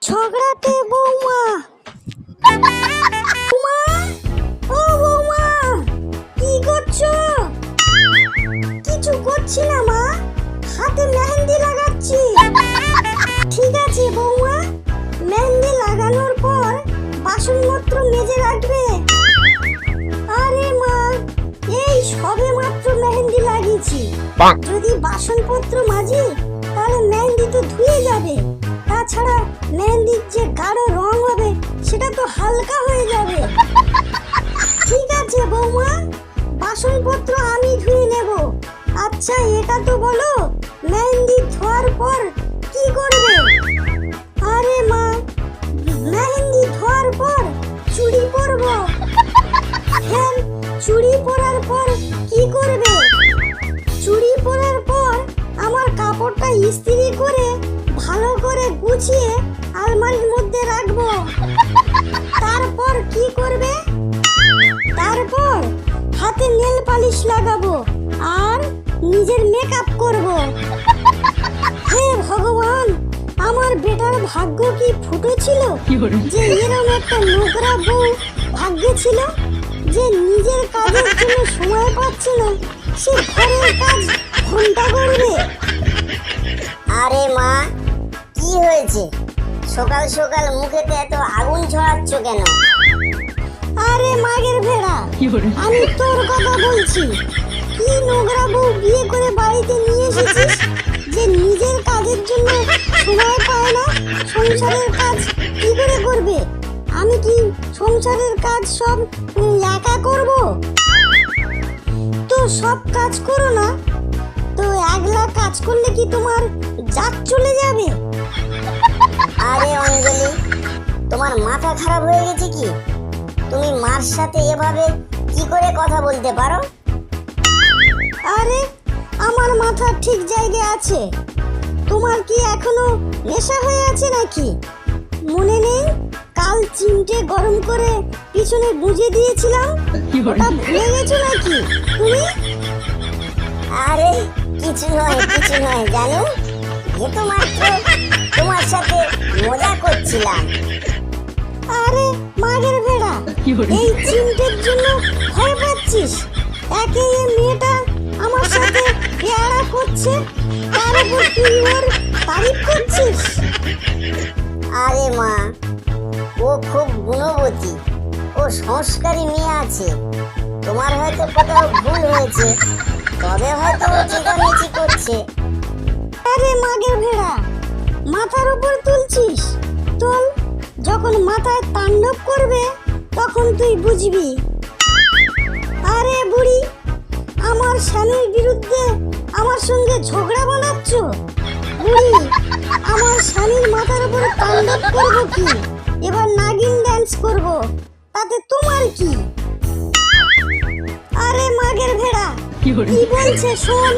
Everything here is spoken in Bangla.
ঝগড়াটে বৌমা। বৌমা, ও বৌমা, কি করছো? কিছু করছি না মা, হাতে মেহেন্দি লাগাচ্ছি। ঠিক আছে বৌমা, মেহেন্দি লাগানোর পর বাসনপত্র মেজে রাখবে। আরে মা, এই সবে মাত্র মেহেন্দি লাগিয়েছি, যদি বাসনপত্র মাজি তাহলে মেহেন্দি তো ধুয়ে যাবে। তাছাড়া মেহেন্দির যে গাঢ় রং হবে সেটা তো হালকা হয়ে যাবে। ঠিক আছে বৌমা, বাসনপত্র আমি ধুয়ে নেব। আচ্ছা এটা তো বলো, মেহেন্দি ধোয়ার পর কি করবে? আরে মা, মেহেন্দি ধোয়ার পর চুড়ি পরবো। হ্যাঁ, চুড়ি পরার পর কি করবে? চুড়ি পরার পর আমার কাপড়টা ইস্ত্রি করে ভালো করে গুছিয়ে আলমারির মধ্যে রাখবো। তারপর কি করবে? তারপর হাতে নেল পালিশ লাগাবো আর নিজের মেকআপ করব। হে ভগবান, আমার বেটার ভাগ্য কি ফুটো ছিল যে এরকম একটা নোংরা বউ ভাগ্যে ছিল, যে নিজের কাজের জন্য সময় পাচ্ছে না, সে ঘরের কাজ ঘন্টা করবে। আরে মা, কি হয়েছে? সকাল সকাল মুখেতে এত আগুন ছড়াচ্ছ কেন? আরে মাগের ভেড়া, আমি তোর কথা বলছি। কি নোংরা বউ বিয়ে করে বাড়িতে নিয়ে এসেছিস যে নিজের কাজের জন্য সময় পায় না? সংসারের কাজ কি করে করবে? আমি কি সংসারের কাজ সব একা করব? তো সব কাজ করো না, তো একলা কাজ করলে কি তোমার জাত চলে যাবে? আরে অঞ্জলি, তোমার মাথা খারাপ হয়ে গেছে কি? তুমি মার সাথে এভাবে কি করে কথা বলতে পারো? আরে আমার মাথা ঠিক জায়গায় আছে, তোমার কি এখনো নেশা হয়ে আছে নাকি? মনে নেই কাল চিমটে গরম করে পিছনে গুঁজে দিয়েছিলাম, ওটা ভুলে গেছো নাকি তুমি? আরে কিছু নয় জানো, এ তো মাত্র তোমার সাথে মজা করছিলাম। আরে মাগের ভেড়া, এই চিমটের জন্য ভয় পাচ্ছিস? একে এই মেয়েটা আমার সাথে পেয়ারা করছে, তার উপর তুই ওর তারিফ করছিস? আরে মা, ও খুব গুণবতী, ও সংস্কারী মেয়ে আছে। তোমার হয়তো কোথাও ভুল হয়েছে, তবে হয়তো ও চেঁচামেচি করছে। আরে মাগের ভেড়া, মাথার উপর তুলছিস? তোল, যখন মাথায় তাণ্ডব করবে তখন তুই বুঝবি। আরে বুড়ি, আমার স্বামীর বিরুদ্ধে আমার সঙ্গে ঝগড়া বানাচ্ছ? বুড়ি, আমার স্বামীর মাথার উপর তাণ্ডব করবো কি? এবার নাগিন ড্যান্স করব, তাতে তোমার কি? আরে মাগের ভেড়া, কি বলছে শোন।